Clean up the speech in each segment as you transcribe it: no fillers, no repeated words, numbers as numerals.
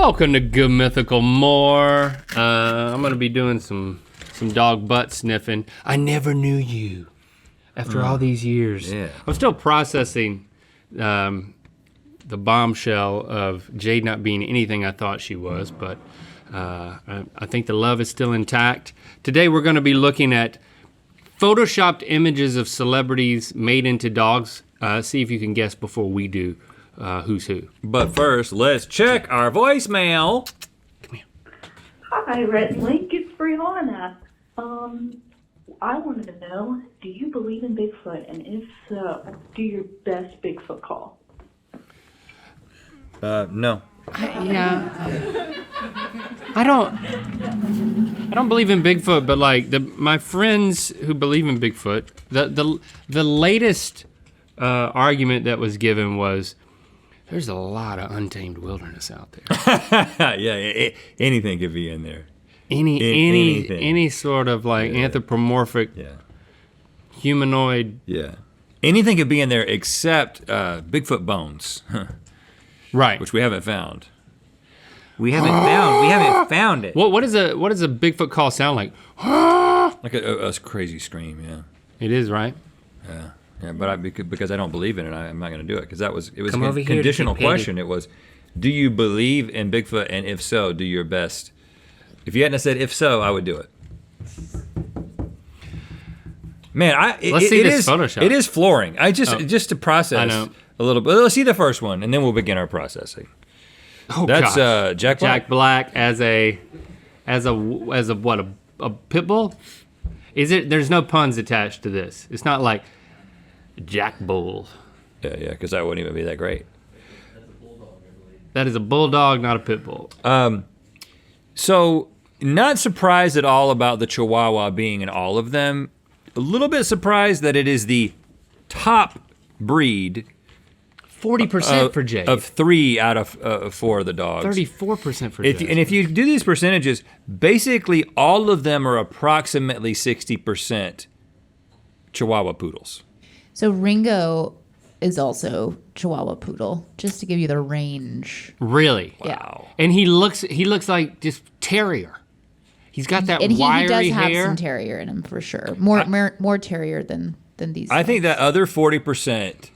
Welcome to Good Mythical More. I'm gonna be doing some dog butt sniffing. I never knew you. After all these years, yeah. I'm still processing the bombshell of Jade not being anything I thought she was, but I think the love is still intact. Today we're gonna be looking at photoshopped images of celebrities made into dogs. See if you can guess before we do who's who. But first, let's check our voicemail. Come here. Hi, Red Link. It's Brianna. I wanted to know, do you believe in Bigfoot? And if so, do your best Bigfoot call. No. I don't believe in Bigfoot, but like my friends who believe in Bigfoot, the latest argument that was given was there's a lot of untamed wilderness out there. Yeah, anything could be in there. Any sort of like anthropomorphic humanoid. Yeah. Anything could be in there except Bigfoot bones. Right. Which we haven't found. We haven't found it. What does a Bigfoot call sound like? Like a crazy scream, yeah. It is, right? Yeah, but because I don't believe in it, I'm not gonna do it, because it was Come over a here, conditional Piggy. question. It was, do you believe in Bigfoot, and if so, do your best. If you hadn't said if so, I would do it. Man, Let's see this Photoshop. It is flooring. Just to process I know. a little bit. Let's see the first one, and then we'll begin our processing. Oh, That's gosh. Jack Black. Jack Black as a what, a pit bull? Is it? There's no puns attached to this. It's not like Jack Bull. Yeah, because that wouldn't even be that great. That is a bulldog, not a pit bull. So, not surprised at all about the Chihuahua being in all of them. A little bit surprised that it is the top breed 40% for Jade. of 3 out of 4 of the dogs. 34% for Jade. And if you do these percentages, basically all of them are approximately 60% Chihuahua poodles. So Ringo is also Chihuahua poodle, just to give you the range. Really? Wow. And he looks like just terrier. He's got that And wiry he does hair. have some terrier in him for sure. More terrier than these. I think dogs. that other 40%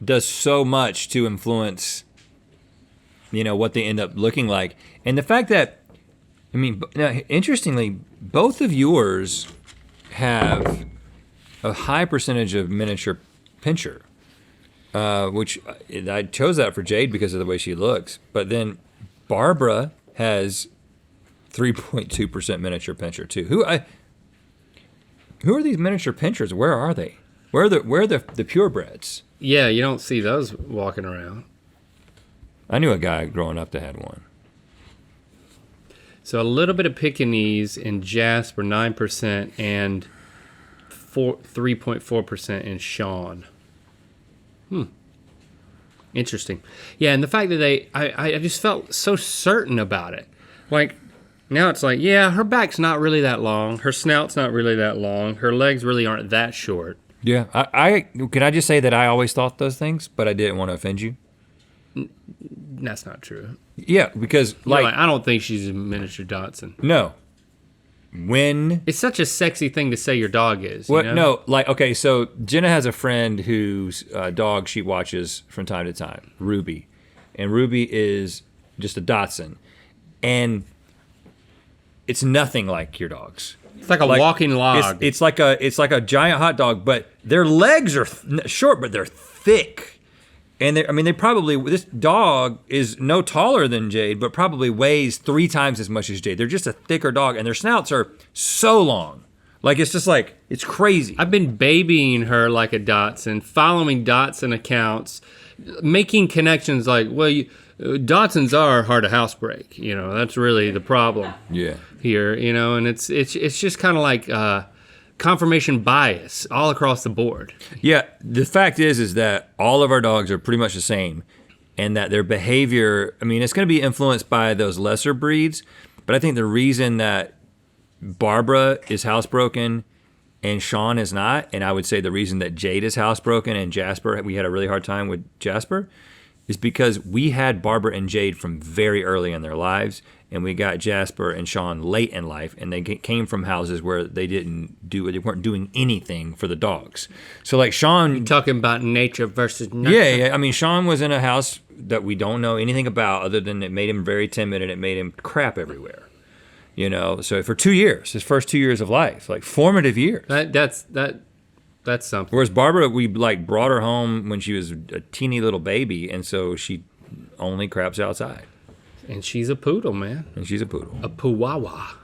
does so much to influence, what they end up looking like. And the fact that, interestingly, both of yours have a high percentage of miniature pinscher, which I chose that for Jade because of the way she looks. But then Barbara has 3.2% miniature pinscher too. Who are these miniature pinschers? Where are they? Where are the purebreds? Yeah, you don't see those walking around. I knew a guy growing up that had one. So a little bit of Pekingese in Jasper, 9%, and 3.4% in Sean. Interesting. Yeah, and the fact that I just felt so certain about it. Like, now it's like, yeah, her back's not really that long. Her snout's not really that long. Her legs really aren't that short. Yeah, can I just say that I always thought those things, but I didn't want to offend you? That's not true. Yeah, because Like, I don't think she's a miniature Dachshund. no. When It's such a sexy thing to say your dog is. what? You know? No, okay. So Jenna has a friend whose dog she watches from time to time, Ruby, and Ruby is just a Dachshund, and it's nothing like your dog's. It's like a walking log. It's like a giant hot dog, but their legs are short, but they're thick, and this dog is no taller than Jade, but probably weighs 3 times as much as Jade. They're just a thicker dog, and their snouts are so long. Like, it's just like, it's crazy. I've been babying her like a Dachshund, following Dachshund accounts, making connections like, well, Dachshunds are hard to housebreak. That's really the problem Yeah. here, and it's just kind of like confirmation bias all across the board. Yeah, the fact is that all of our dogs are pretty much the same, and that their behavior, it's going to be influenced by those lesser breeds, but I think the reason that Barbara is housebroken and Sean is not, and I would say the reason that Jade is housebroken and Jasper, we had a really hard time with Jasper, is because we had Barbara and Jade from very early in their lives, and we got Jasper and Sean late in life, and they came from houses where they weren't doing anything for the dogs. So like Sean, You're talking about nature versus nurture. yeah. I mean, Sean was in a house that we don't know anything about, other than it made him very timid and it made him crap everywhere. You know, so for 2 years, his first 2 years of life, like formative years. That's something. Whereas Barbara, we like brought her home when she was a teeny little baby, and so she only craps outside. And she's a poodle, man. And she's a poodle. A puwawa.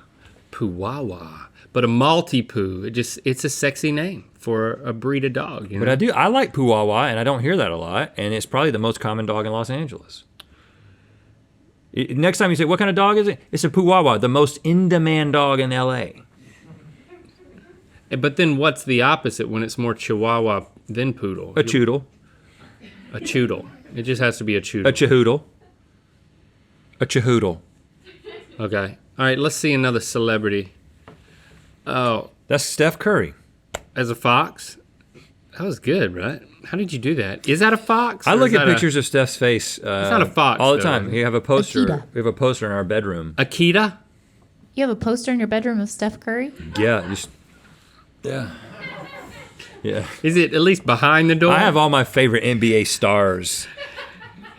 Puwawa. But a Maltipoo, it's a sexy name for a breed of dog. You know? But I like Puwawa, and I don't hear that a lot, and it's probably the most common dog in Los Angeles. Next time you say, what kind of dog is it? It's a Puwawa, the most in-demand dog in LA. But then what's the opposite when it's more Chihuahua than poodle? A choodle. A choodle. It just has to be a choodle. A chahoodle. A chahoodle. Okay. All right, let's see another celebrity. Oh, That's Steph Curry. as a fox? That was good, right? How did you do that? Is that a fox? I or look is at that pictures of Steph's face not a fox, all the though, time. is it? We have a poster. Akita. We have a poster in our bedroom. Akita? You have a poster in your bedroom of Steph Curry? Yeah. Yeah. Is it at least behind the door? I have all my favorite NBA stars.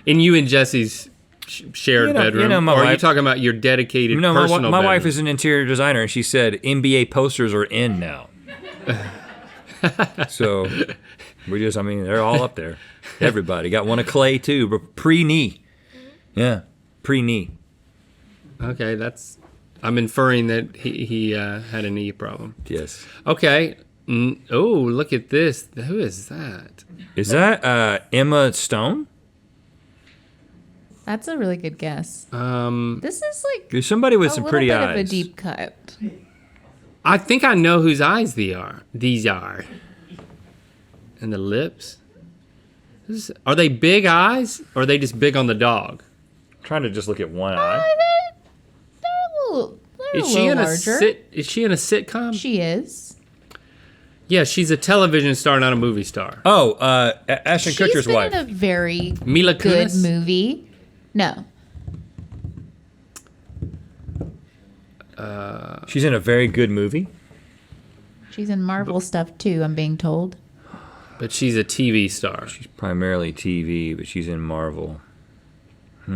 In you and Jesse's shared bedroom? my or are you wife- talking about your dedicated No, personal my wife bedroom? is an interior designer, and she said NBA posters are in now. So they're all up there. Everybody got one of Clay too, but pre-knee. Yeah, pre-knee. Okay, I'm inferring that he had a knee problem. Yes. Okay. Oh, look at this. Who is that? Is that Emma Stone? That's a really good guess. This is like There's somebody with a some little pretty bit eyes. of a deep cut. I think I know whose eyes these are. And the lips. Are they big eyes, or are they just big on the dog? I'm trying to just look at one eye. They're a little larger. Is she in a sitcom? She is. Yeah, she's a television star, not a movie star. Oh, Ashton She's Kutcher's been wife. in a very Mila good Kunis? movie. No. She's in a very good movie. She's in Marvel stuff too, I'm being told. But she's a TV star. She's primarily TV, but she's in Marvel. We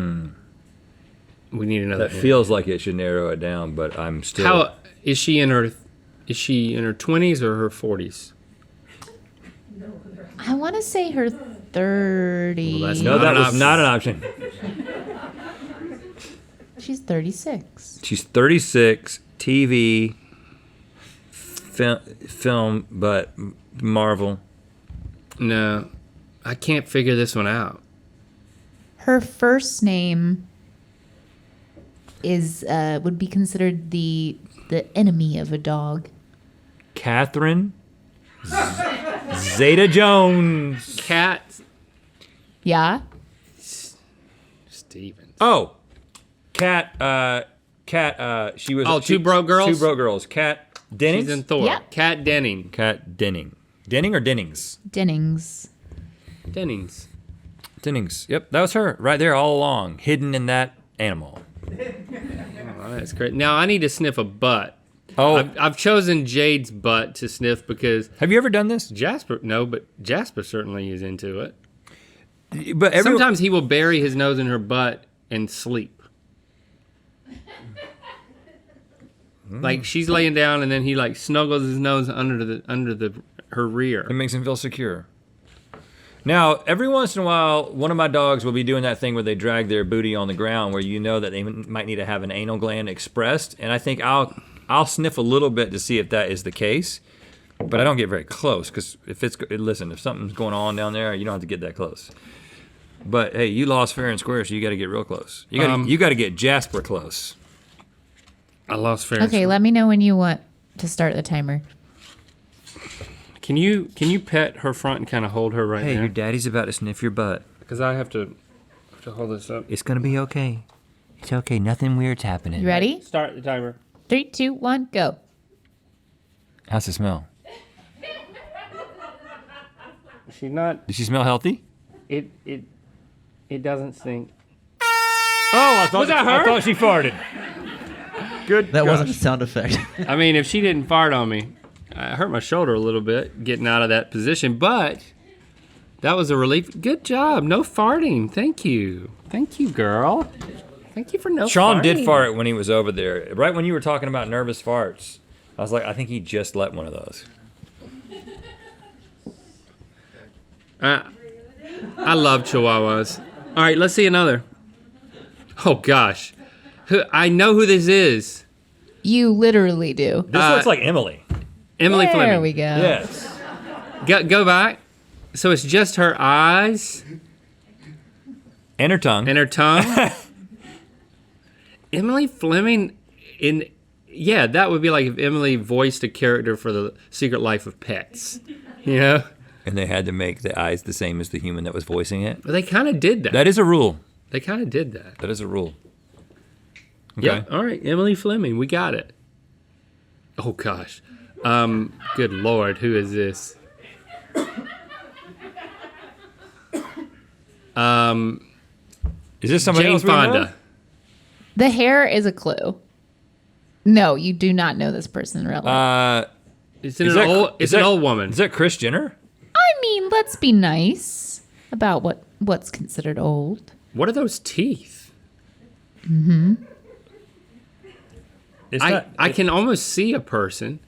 need another That hint. feels like it should narrow it down, but I'm still. How is she in her 20s or her 40s? I want to say her 30s. Well, that's No, Not that an was option. not an option. She's 36. She's 36, TV, film, but Marvel. No, I can't figure this one out. Her first name is would be considered the enemy of a dog. Catherine Zeta Jones. Cat Yeah. Stevens. Oh, Cat. She was. Oh, Two Broke Girls? Two Broke Girls. Cat Dennings. She's in Thor. Yeah. Cat Denning. Cat Denning. Denning or Dennings? Dennings. Dennings. Dennings. Yep, that was her right there all along, hidden in that animal. Oh, that's great. Now I need to sniff a butt. Oh, I've chosen Jade's butt to sniff because have you ever done this? Jasper certainly is into it. But Sometimes he will bury his nose in her butt and sleep. Like she's laying down and then he like snuggles his nose under her rear. it makes him feel secure. Now, every once in a while, one of my dogs will be doing that thing where they drag their booty on the ground, where you know that they might need to have an anal gland expressed, and I think I'll sniff a little bit to see if that is the case, but I don't get very close because if something's going on down there, you don't have to get that close. But hey, you lost fair and square, so you got to get real close. You got to get Jasper close. I lost fair. Okay, let me know when you want to start the timer. Can you pet her front and kind of hold her right Hey, there? your daddy's about to sniff your butt. Because I have to hold this up. It's gonna be okay. It's okay. Nothing weird's happening. You ready? Start the timer. 3, 2, 1, go. How's it smell? She's not. Does she smell healthy? It It doesn't stink. Oh, I thought Was that her? I thought she farted. Good. That gosh. wasn't a sound effect. I mean, if she didn't fart on me, I hurt my shoulder a little bit getting out of that position, but that was a relief. Good job. No farting. Thank you. Thank you, girl. Thank you for no Sean farting. did fart when he was over there. Right when you were talking about nervous farts, I was like, I think he just let one of those. I love Chihuahuas. All right, let's see another. Oh, gosh. I know who this is. You literally do. This looks like Emily. Emily There Fleming. we go. Yes. Go back. So it's just her eyes And her tongue. and her tongue. Emily Fleming yeah, that would be like if Emily voiced a character for The Secret Life of Pets. You know? And they had to make the eyes the same as the human that was voicing it. But they kind of did that. That is a rule. They kind of did that. That is a rule. Okay. Yeah. All right, Emily Fleming, we got it. Oh gosh. Good Lord, who is this? Is this somebody Jane else we know? Fonda. The hair is a clue. No, you do not know this person really. It's an old woman. Is that Kris Jenner? I mean, let's be nice about what's considered old. What are those teeth? It's I can almost see a person.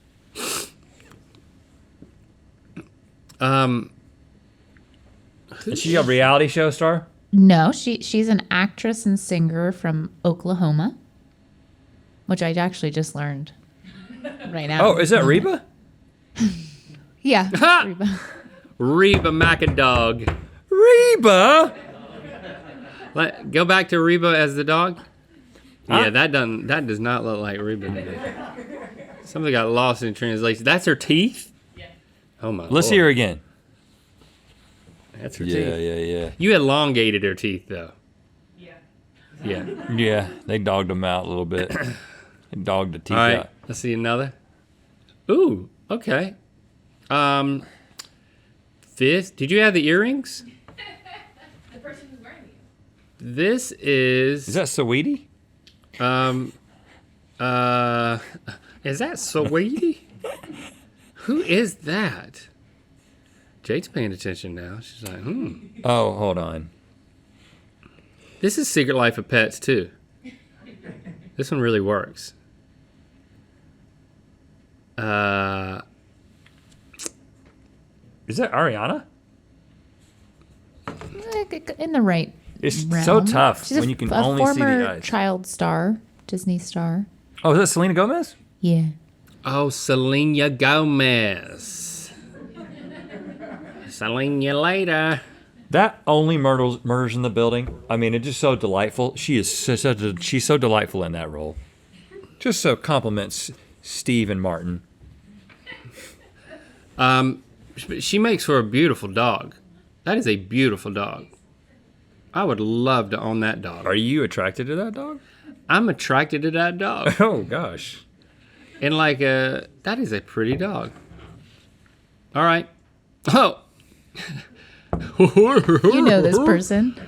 Is she a reality show star? No, she's an actress and singer from Oklahoma, which I actually just learned right now. Oh, is that Reba? Yeah. Ha! Reba. Reba McIndog. Reba? Go back to Reba as the dog. Huh? Yeah, that does not look like Reba. to me. Something got lost in translation. That's her teeth? Yeah. Oh my Let's Lord. hear her again. That's her Yeah, teeth. yeah. You elongated her teeth though. Yeah. Yeah, they dogged them out a little bit. They dogged the teeth All right. out. Let's see another. Ooh, okay. This, did you have the earrings? The person who's wearing these. This is Is that Saweetie? is that Sweetie? Who is that? Jade's paying attention now. She's like, Oh, hold on. This is Secret Life of Pets too. This one really works. Is that Ariana? In the right It's realm. so tough She's when you can a only see the former eyes. child star, Disney star. Oh, is that Selena Gomez? Yeah. Oh, Selena Gomez. Selena later. That only Myrtle's in the building. I mean, it's just so delightful. She's so delightful in that role. Just so compliments Steve and Martin. She makes for a beautiful dog. That is a beautiful dog. I would love to own that dog. Are you attracted to that dog? I'm attracted to that dog. Oh gosh. And that is a pretty dog. All right. Oh. You know this person.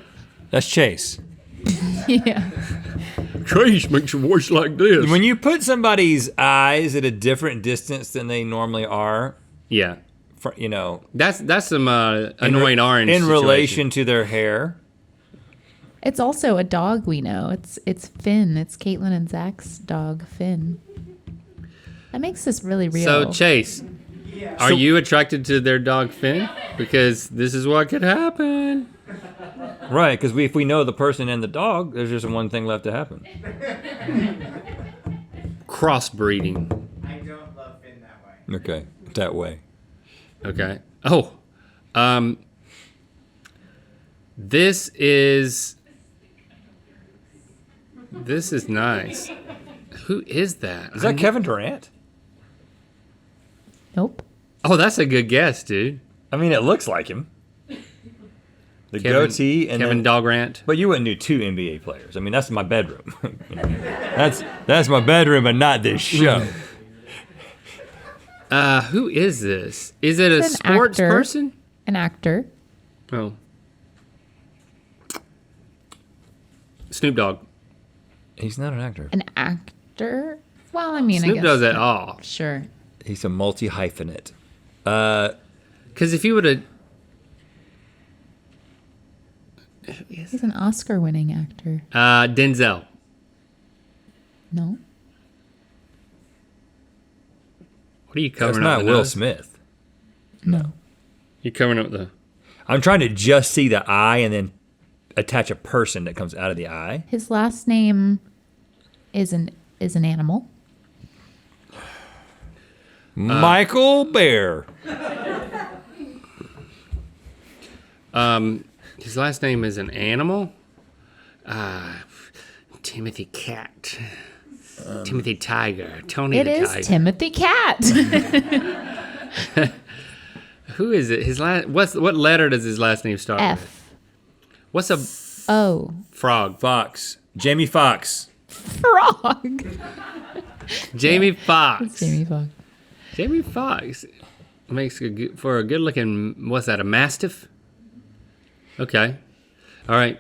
That's Chase. Yeah. Chase makes a voice like this. When you put somebody's eyes at a different distance than they normally are, Yeah. you know, That's some annoying orange in situation. relation to their hair. It's also a dog we know. It's Finn. It's Caitlin and Zach's dog, Finn. That makes this really real. So Chase, are you attracted to their dog Finn? Because this is what could happen. Right, because if we know the person and the dog, there's just one thing left to happen. Crossbreeding. I don't love Finn that way. Okay, that way. Okay. Oh. This is nice. Who is that? Is that Kevin Durant? Nope. Oh, that's a good guess, dude. I mean, it looks like him. The goatee and Kevin then, Dogrant. but you wouldn't do two NBA players. I mean, that's my bedroom. that's my bedroom, but not this show. Who is this? Is it a It's an sports actor. person? An actor. Oh. Snoop Dogg. He's not an actor. An actor? Well, I mean, I Snoop guess. does it all. Sure. He's a multi-hyphenate. Because if you would have... He's an Oscar-winning actor. Denzel. No. What are you That's covering up not the Will nose? Smith. No. You covering up the... I'm trying to just see the eye and then attach a person that comes out of the eye. His last name is an animal. Michael Bear. His last name is an animal. Timothy Cat. Timothy Tiger. Tony It the is Tiger. Timothy Cat. Who is it? His last. What letter does his last name start with? F. What's a O. frog? Fox. Jamie Foxx. Frog. Jamie Foxx. Jamie Foxx. Jamie Foxx makes for a good-looking. What's that? A mastiff? Okay. All right.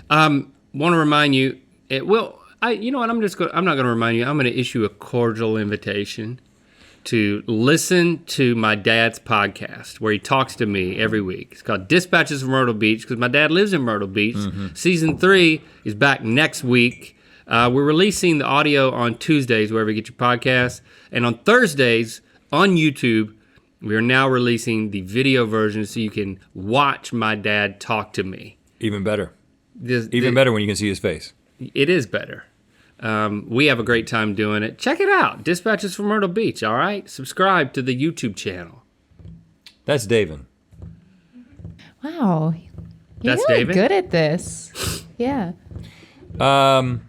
Want to remind you. You know what? I'm not going to remind you. I'm going to issue a cordial invitation to listen to my dad's podcast where he talks to me every week. It's called Dispatches from Myrtle Beach because my dad lives in Myrtle Beach. Mm-hmm. Season 3 is back next week. We're releasing the audio on Tuesdays wherever you get your podcasts. And on Thursdays on YouTube, we are now releasing the video version so you can watch my dad talk to me. Even better. Even better when you can see his face. It is better. We have a great time doing it. Check it out. Dispatches from Myrtle Beach, all right? Subscribe to the YouTube channel. That's David. Wow. You're That's really David? good at this. Yeah. Have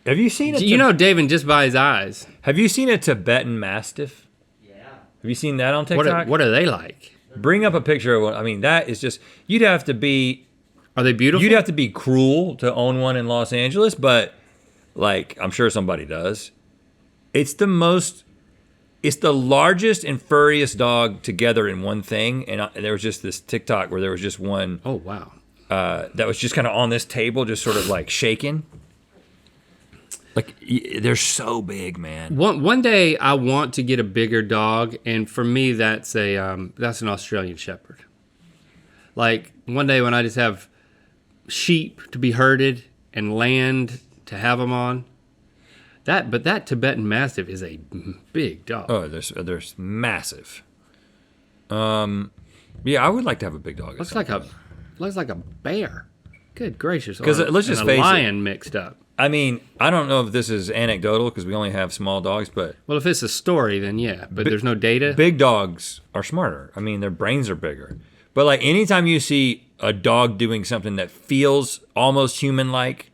you seen You know David just by his eyes. Have you seen a Tibetan Mastiff? Yeah. Have you seen that on TikTok? What are they like? Bring up a picture of one. I mean, that is just, you'd have to be cruel to own one in Los Angeles, but like, I'm sure somebody does. It's the largest and furriest dog together in one thing. And there was just this TikTok where there was just one. Oh, wow. That was just kind of on this table, just sort of like shaking. Like, they're so big, man. One day I want to get a bigger dog, and for me that's an Australian Shepherd. Like one day when I just have sheep to be herded and land to have them on. But that Tibetan Mastiff is a big dog. Oh, they're massive. Yeah, I would like to have a big dog. Looks like a bear. Good gracious! 'Cause let's just and face a it. lion mixed up. I mean, I don't know if this is anecdotal because we only have small dogs, but Well, if it's a story, then yeah. But there's no data. big dogs are smarter. I mean, their brains are bigger. But like anytime you see a dog doing something that feels almost human-like,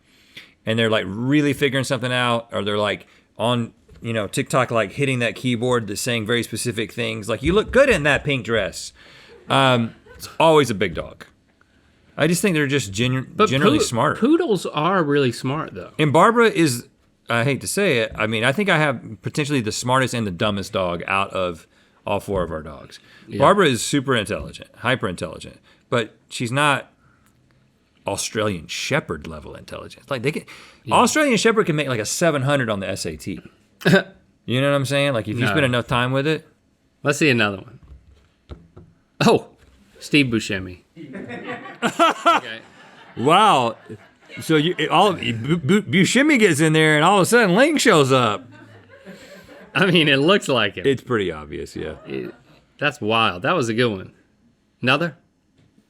and they're like really figuring something out, or they're like on, TikTok, like hitting that keyboard that's saying very specific things, like you look good in that pink dress. It's always a big dog. I just think they're just generally smart. Poodles are really smart, though. And Barbara is, I hate to say it, I mean, I think I have potentially the smartest and the dumbest dog out of all 4 of our dogs. Yeah. Barbara is super intelligent, hyper intelligent, but she's not Australian Shepherd level intelligence. Like Australian Shepherd can make like a 700 on the SAT. You know what I'm saying? Like if you spend enough time with it. Let's see another one. Oh, Steve Buscemi. Okay. Wow. So Buscemi gets in there and all of a sudden Ling shows up. I mean, it looks like it. It's pretty obvious, yeah. That's wild. That was a good one. Another?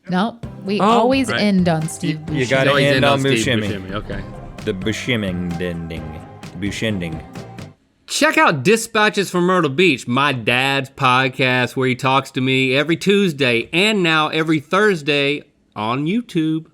Nope. We always right. end on Steve Buscemi. You got to Always end on Steve Buscemi. Okay. The Buscemi-ding. Buscending. Check out Dispatches from Myrtle Beach, my dad's podcast where he talks to me every Tuesday and now every Thursday on YouTube.